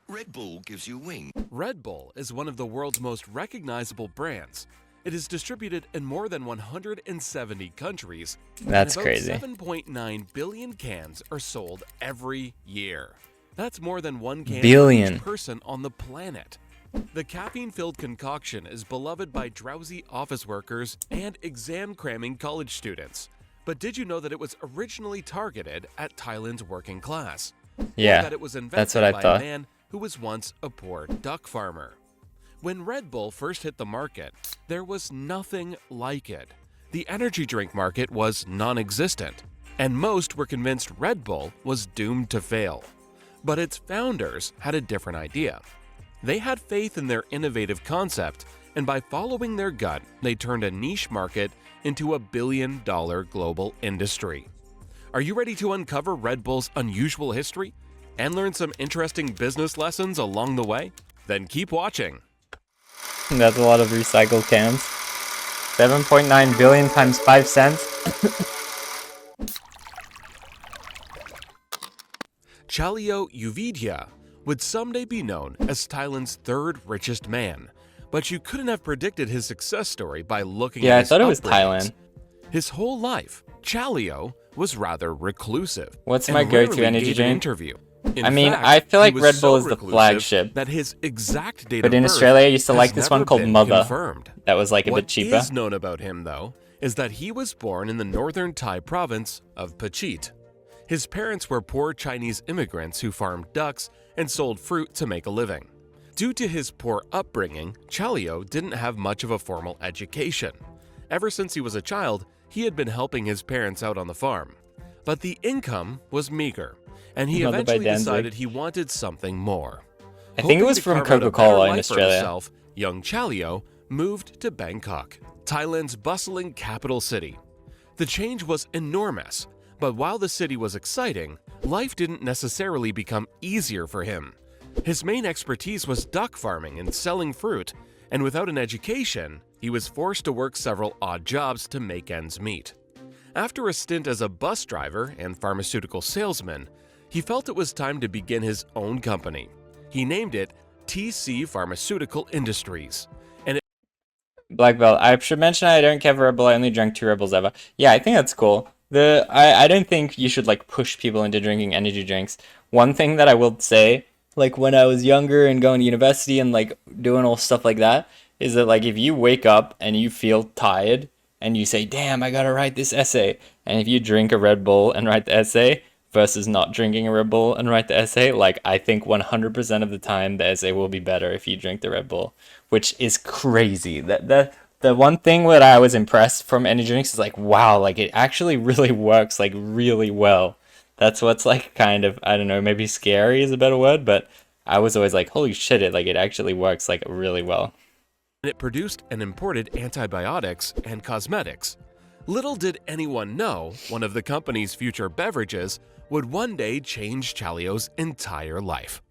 Redbull gives you wings. Redbull is one of the world's most recognizable brands. It is distributed in more than 170 countries. That's and crazy. about 7.9 billion cans are sold every year. That's more than one can for each person on the planet. The caffeine-filled concoction is beloved by drowsy office workers and exam-cramming college students. But did you know that it was originally targeted at Thailand's working class? Yeah, or that it was invented that's what I by thought. a man who was once a poor duck farmer. When Red Bull first hit the market, there was nothing like it. The energy drink market was non-existent, and most were convinced Red Bull was doomed to fail. But its founders had a different idea. They had faith in their innovative concept, and by following their gut, they turned a niche market into a billion-dollar global industry. Are you ready to uncover Red Bull's unusual history and learn some interesting business lessons along the way? Then keep watching. That's a lot of recycled cans. 7.9 billion times 5 cents. Chaleo Yoovidhya would someday be known as Thailand's third richest man, but you couldn't have predicted his success story by looking at Yeah, I his thought it was upbringings. Thailand. His whole life, Chaleo was rather reclusive. What's and my go-to rarely energy gave an drink? interview. In I mean, fact, I feel like he was Red Bull so is the reclusive flagship. that his exact date But of in birth Australia, I used to has like this one never called been Mother. confirmed. That was like a bit What cheaper. is known about him, though, is that he was born in the northern Thai province of Pachit. His parents were poor Chinese immigrants who farmed ducks and sold fruit to make a living. Due to his poor upbringing, Chaleo didn't have much of a formal education. Ever since he was a child, he had been helping his parents out on the farm. But the income was meager, and he Mother by eventually Danzig. decided he wanted something more. I think it Hoping was to from carve out a better Coca-Cola in life for Australia. himself, young Chaleo moved to Bangkok, Thailand's bustling capital city. The change was enormous, but while the city was exciting, life didn't necessarily become easier for him. His main expertise was duck farming and selling fruit, and without an education, he was forced to work several odd jobs to make ends meet. After a stint as a bus driver and pharmaceutical salesman, he felt it was time to begin his own company. He named it TC Pharmaceutical Industries. Black Belt. I should mention I don't care for Red Bull. I only drank 2 Red Bulls ever. Yeah, I think that's cool. I don't think you should like push people into drinking energy drinks. One thing that I will say, like when I was younger and going to university and like doing all stuff like that, is that like if you wake up and you feel tired and you say, "Damn, I gotta write this essay," and if you drink a Red Bull and write the essay versus not drinking a Red Bull and write the essay, like I think 100% of the time the essay will be better if you drink the Red Bull, which is crazy. The one thing that I was impressed from energy drinks is like, wow, like it actually really works like really well. That's what's like kind of, I don't know, maybe scary is a better word, but I was always like, holy shit, it actually works like really well. It produced and imported antibiotics and cosmetics. Little did anyone know one of the company's future beverages would one day change Chaleo's entire life.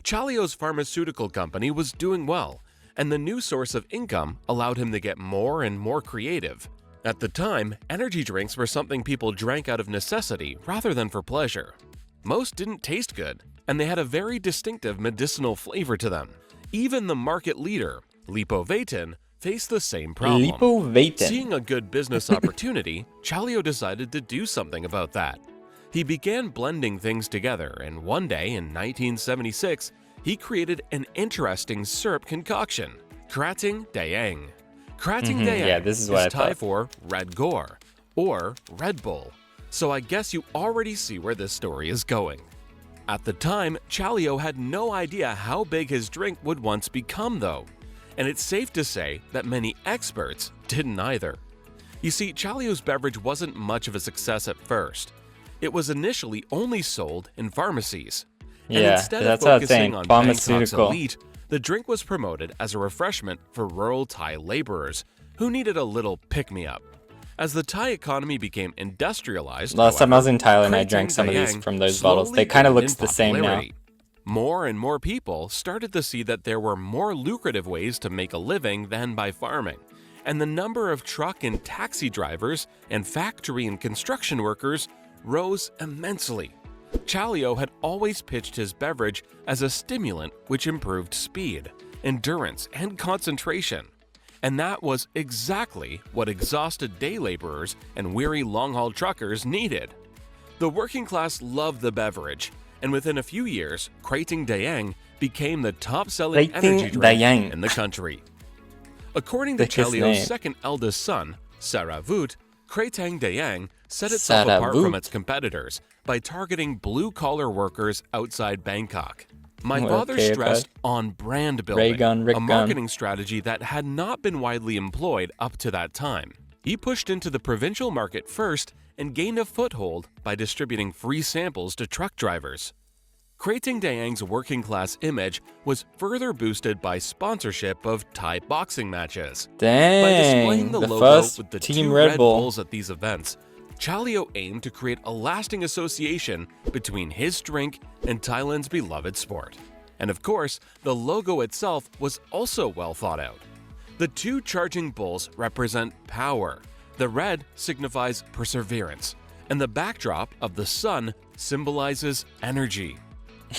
Chaleo's pharmaceutical company was doing well, and the new source of income allowed him to get more and more creative. At the time, energy drinks were something people drank out of necessity rather than for pleasure. Most didn't taste good, and they had a very distinctive medicinal flavor to them. Even the market leader, Lipovitan, faced the same problem. Lipovitan. Seeing a good business opportunity, Chaleo decided to do something about that. He began blending things together, and one day in 1976, he created an interesting syrup concoction, Krating Daeng. Krating Daeng yeah, this is what I Thai thought. for Red Gore, or Red Bull. So I guess you already see where this story is going. At the time, Chaleo had no idea how big his drink would once become though, and it's safe to say that many experts didn't either. You see, Chaleo's beverage wasn't much of a success at first. It was initially only sold in pharmacies. And Yeah, instead that's of what I'm focusing saying, on Bangkok's pharmaceutical. elite, the drink was promoted as a refreshment for rural Thai laborers who needed a little pick-me-up. As the Thai economy became industrialized, Last time I was in Thailand, I Krating drank some of these Daeng from those bottles. slowly They kind of gained looks in the same now. popularity. More and more people started to see that there were more lucrative ways to make a living than by farming, and the number of truck and taxi drivers and factory and construction workers rose immensely. Chaleo had always pitched his beverage as a stimulant which improved speed, endurance, and concentration. And that was exactly what exhausted day laborers and weary long-haul truckers needed. The working class loved the beverage, and within a few years, Krating Daeng became the top-selling energy drink in the country. According to Chaleo's second eldest son, Saravut, Krating Daeng set itself apart from its competitors by targeting blue-collar workers outside Bangkok. My father stressed on brand building, a marketing strategy that had not been widely employed up to that time. He pushed into the provincial market first and gained a foothold by distributing free samples to truck drivers. Krating Daeng's working-class image was further boosted by sponsorship of Thai boxing matches. By displaying the logo with the two Red Bulls at these events, Chaleo aimed to create a lasting association between his drink and Thailand's beloved sport. And of course, the logo itself was also well thought out. The two charging bulls represent power. The red signifies perseverance, and the backdrop of the sun symbolizes energy.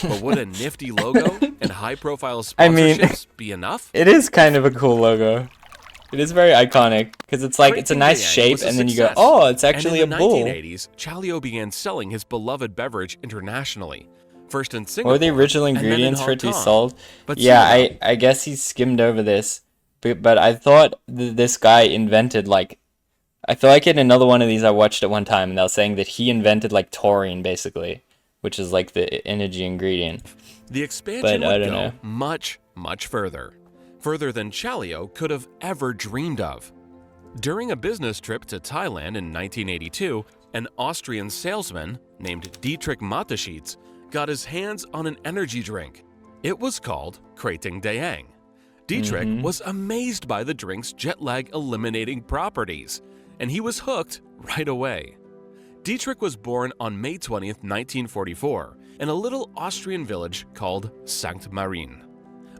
But would a nifty logo and high-profile sponsorships be enough? It is kind of a cool logo. It is very iconic because it's like it's a nice shape, and then you go, "Oh, it's actually a bull." In the 1980s, Chaleo began selling his beloved beverage internationally. First in Singapore, what were the original ingredients for it to be sold? But yeah, I guess he skimmed over this, but I thought this guy invented like, I feel like in another one of these I watched at one time, and they were saying that he invented like taurine basically, which is like the energy ingredient. The expansion would go much, much further than Chaleo could have ever dreamed of. During a business trip to Thailand in 1982, an Austrian salesman named Dietrich Mateschitz got his hands on an energy drink. It was called Krating Daeng. Dietrich was amazed by the drink's jet lag eliminating properties, and he was hooked right away. Dietrich was born on May 20th, 1944, in a little Austrian village called Sankt Marien.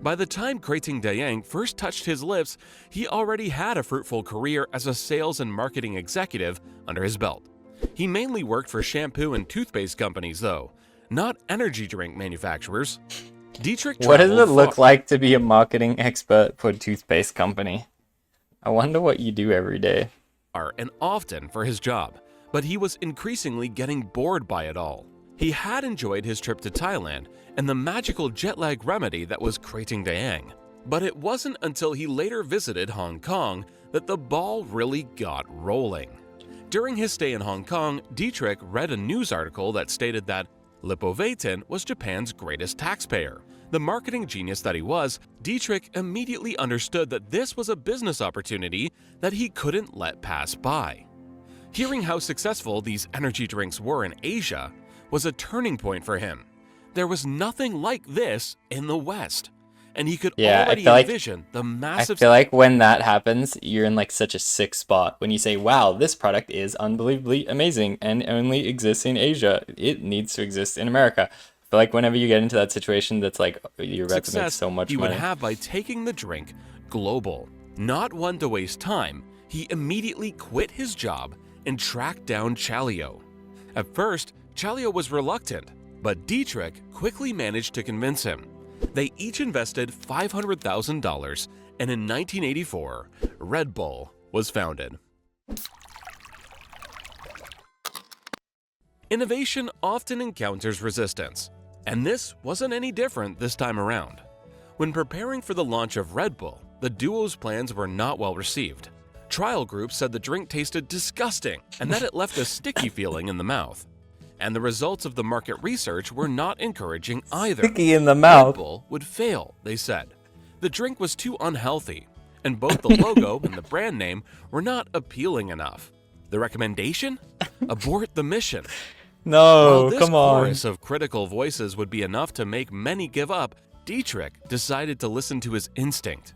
By the time Krating Daeng first touched his lips, he already had a fruitful career as a sales and marketing executive under his belt. He mainly worked for shampoo and toothpaste companies, though, not energy drink manufacturers. Dietrich what does it look like to be a marketing expert for a toothpaste company? I wonder what you do every day. And often for his job, but he was increasingly getting bored by it all. He had enjoyed his trip to Thailand and the magical jet lag remedy that was Krating Daeng. But it wasn't until he later visited Hong Kong that the ball really got rolling. During his stay in Hong Kong, Dietrich read a news article that stated that Lipovitan was Japan's greatest taxpayer. The marketing genius that he was, Dietrich immediately understood that this was a business opportunity that he couldn't let pass by. Hearing how successful these energy drinks were in Asia was a turning point for him. There was nothing like this in the West, and he could already envision the massive... I feel like when that happens, you're in like such a sick spot. When you say, wow, this product is unbelievably amazing and only exists in Asia. It needs to exist in America. I feel like whenever you get into that situation, that's like, you're about to make so much money. He would have by taking the drink global. Not one to waste time, he immediately quit his job and tracked down Chaleo. At first, Chaleo was reluctant, but Dietrich quickly managed to convince him. They each invested $500,000, and in 1984, Red Bull was founded. Innovation often encounters resistance, and this wasn't any different this time around. When preparing for the launch of Red Bull, the duo's plans were not well received. Trial groups said the drink tasted disgusting and that it left a sticky feeling in the mouth. And the results of the market research were not encouraging either. Sticky in the mouth. Red Bull would fail, they said. The drink was too unhealthy, and both the logo and the brand name were not appealing enough. The recommendation? Abort the mission. No, come on. While this chorus of critical voices would be enough to make many give up, Dietrich decided to listen to his instinct.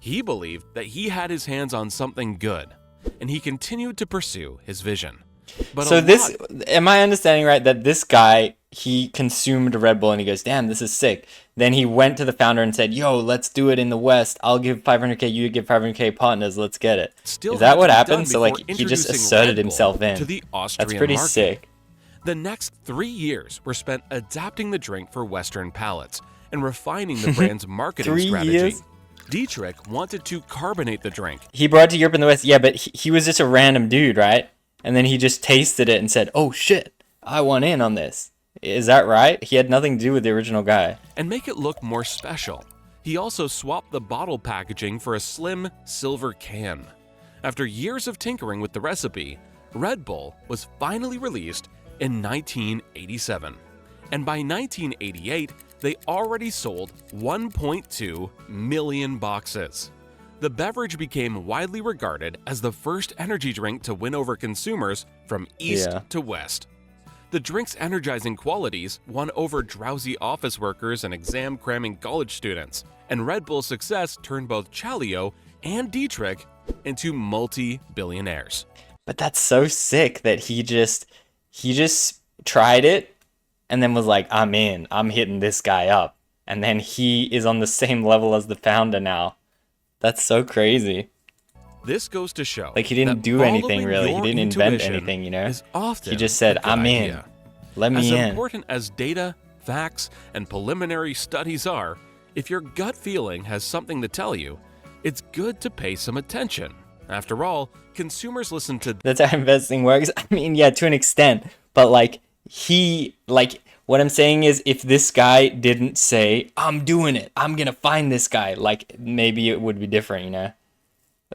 He believed that he had his hands on something good, and he continued to pursue his vision. But so this, am I understanding right that this guy, he consumed Red Bull and he goes, damn, this is sick. Then he went to the founder and said, yo, let's do it in the West. I'll give 500K, you give 500K, partners, let's get it. Is that what happened? So like he just asserted himself in. To the Austrian That's pretty market. sick. The next 3 years were spent adapting the drink for Western palates and refining the brand's marketing 3 strategy. years? Dietrich wanted to carbonate the drink. He brought it to Europe and the West. Yeah, but he was just a random dude, right? And then he just tasted it and said, "Oh shit, I want in on this." Is that right? He had nothing to do with the original guy. And make it look more special. He also swapped the bottle packaging for a slim silver can. After years of tinkering with the recipe, Red Bull was finally released in 1987. And by 1988, they already sold 1.2 million boxes. The beverage became widely regarded as the first energy drink to win over consumers from east to west. The drink's energizing qualities won over drowsy office workers and exam-cramming college students, and Red Bull's success turned both Chaleo and Dietrich into multi-billionaires. But that's so sick that he just tried it and then was like, "I'm in. I'm hitting this guy up." And then he is on the same level as the founder now. That's so crazy. This goes to show Like, he didn't do anything really. He didn't invent anything, you know? He just said, "I'm in. Let me in." As important as data, facts, and preliminary studies are, if your gut feeling has something to tell you, it's good to pay some attention. After all, consumers listen to... That's how investing works. I mean, yeah, to an extent. But, what I'm saying is, if this guy didn't say, "I'm doing it, I'm gonna find this guy," maybe it would be different, you know?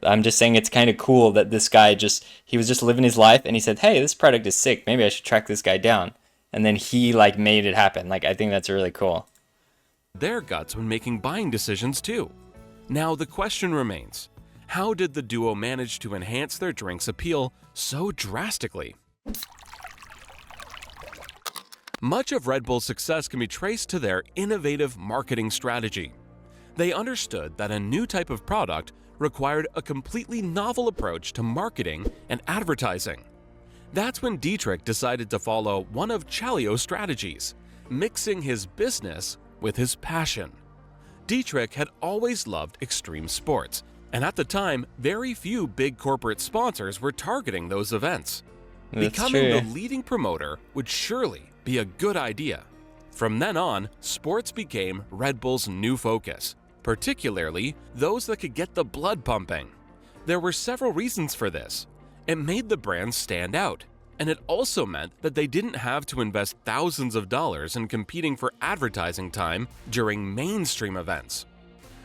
I'm just saying it's kind of cool that this guy he was just living his life and he said, "Hey, this product is sick. Maybe I should track this guy down." And then he made it happen. I think that's really cool. their guts when making buying decisions too. Now the question remains, how did the duo manage to enhance their drink's appeal so drastically? Much of Red Bull's success can be traced to their innovative marketing strategy. They understood that a new type of product required a completely novel approach to marketing and advertising. That's when Dietrich decided to follow one of Chaleo's strategies, mixing his business with his passion. Dietrich had always loved extreme sports, and at the time, very few big corporate sponsors were targeting those events. Becoming the leading promoter would surely be a good idea. From then on, sports became Red Bull's new focus, particularly those that could get the blood pumping. There were several reasons for this. It made the brand stand out, and it also meant that they didn't have to invest thousands of dollars in competing for advertising time during mainstream events.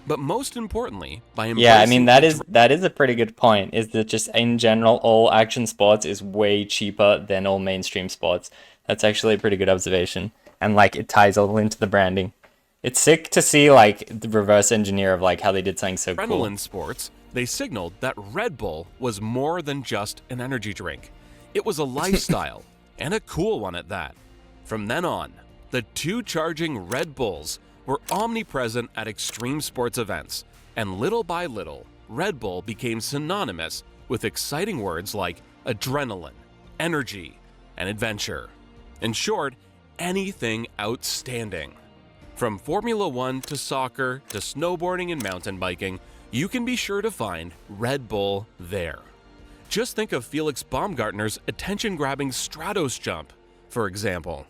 But most importantly, by embracing that is a pretty good point, is that just in general, all action sports is way cheaper than all mainstream sports. That's actually a pretty good observation. And it ties all into the branding. It's sick to see the reverse engineer of how they did something so cool. Adrenaline sports, they signaled that Red Bull was more than just an energy drink. It was a lifestyle, and a cool one at that. From then on, the two charging Red Bulls were omnipresent at extreme sports events, and little by little, Red Bull became synonymous with exciting words like adrenaline, energy, and adventure. In short, anything outstanding. From Formula One to soccer to snowboarding and mountain biking, you can be sure to find Red Bull there. Just think of Felix Baumgartner's attention-grabbing Stratos jump, for example,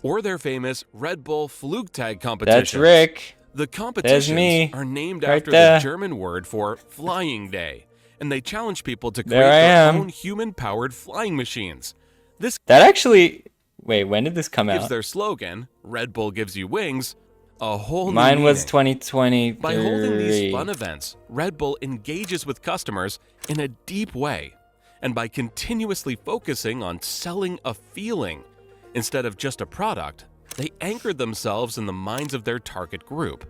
or their famous Red Bull Flugtag competitions. That's Rick. The competitions are named after the German word for Flying Day, and they challenge people to create their own human-powered flying machines. Wait, when did this come out? Gives their slogan, Red Bull gives you wings, a whole new Mine was meaning. 2020. By holding these fun events, Red Bull engages with customers in a deep way, and by continuously focusing on selling a feeling instead of just a product, they anchored themselves in the minds of their target group.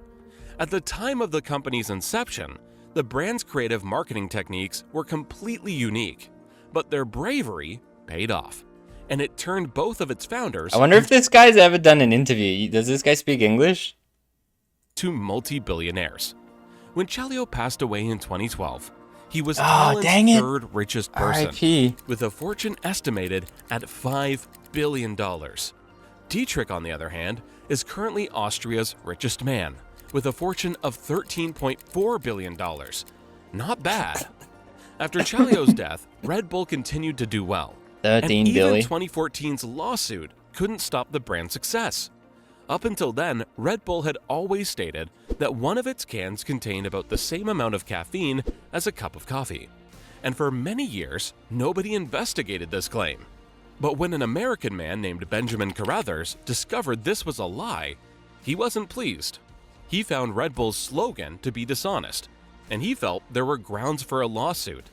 At the time of the company's inception, the brand's creative marketing techniques were completely unique, but their bravery paid off, and it turned both of its founders— I wonder if this guy's ever done an interview. Does this guy speak English? —to multi-billionaires. When Chaleo passed away in 2012, he was Ireland's third richest person, R.I.P. with a fortune estimated at $5 billion. Dietrich, on the other hand, is currently Austria's richest man, with a fortune of $13.4 billion. Not bad. After Chaleo's death, Red Bull continued to do well, And 13 even Billy. 2014's lawsuit couldn't stop the brand's success. Up until then, Red Bull had always stated that one of its cans contained about the same amount of caffeine as a cup of coffee. And for many years, nobody investigated this claim. But when an American man named Benjamin Carruthers discovered this was a lie, he wasn't pleased. He found Red Bull's slogan to be dishonest, and he felt there were grounds for a lawsuit.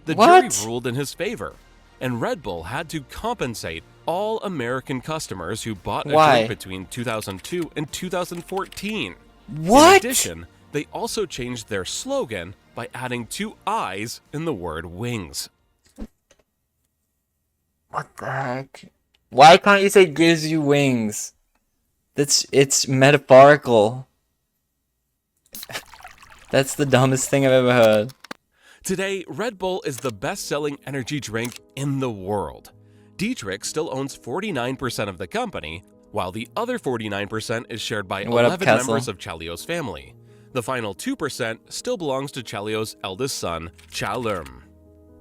The jury ruled in his favor, and Red Bull had to compensate all American customers who bought a drink between 2002 and 2014. What? In addition, they also changed their slogan by adding 2 I's in the word wings. What the heck? Why can't you say gives you wings? It's metaphorical. That's the dumbest thing I've ever heard. Today, Red Bull is the best-selling energy drink in the world. Dietrich still owns 49% of the company, while the other 49% is shared by 11 members of Chaleo's family. The final 2% still belongs to Chaleo's eldest son, Chaleo.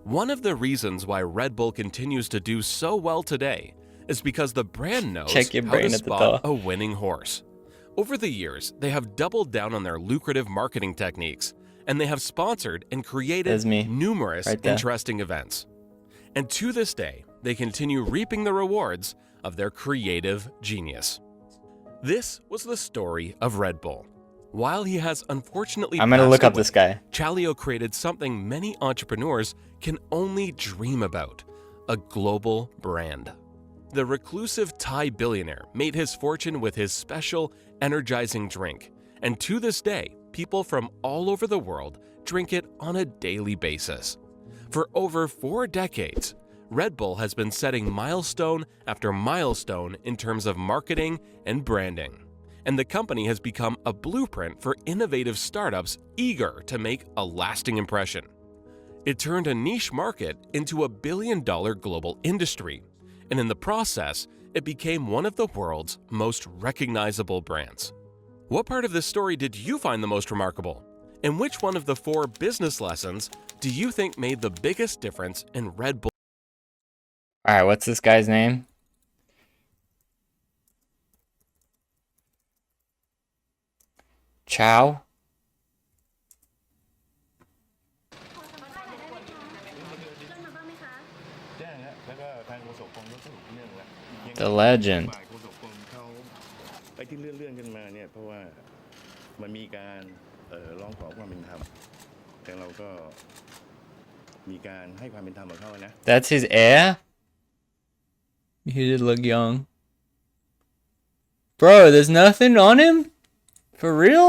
One of the reasons why Red Bull continues to do so well today is because the brand knows how to spot a winning horse. Over the years, they have doubled down on their lucrative marketing techniques, and they have sponsored and created numerous interesting events. And to this day, they continue reaping the rewards of their creative genius. This was the story of Red Bull. While he has unfortunately I'm gonna look up this guy. Chaleo created something many entrepreneurs can only dream about: a global brand. The reclusive Thai billionaire made his fortune with his special, energizing drink, and to this day, people from all over the world drink it on a daily basis. For over 4 decades, Red Bull has been setting milestone after milestone in terms of marketing and branding, and the company has become a blueprint for innovative startups eager to make a lasting impression. It turned a niche market into a billion-dollar global industry, and in the process, it became one of the world's most recognizable brands. What part of this story did you find the most remarkable? And which one of the 4 business lessons do you think made the biggest difference in Red Bull? Alright, what's this guy's name? Chow? The legend. ไอ้ที่เลื่อนๆขึ้นมาเนี่ยเพราะว่ามันมีการร้องขอความเป็นธรรมแต่เราก็มีการให้ความเป็นธรรมกับเขานะ That's his heir? He did look young. Bro, there's nothing on him? For real?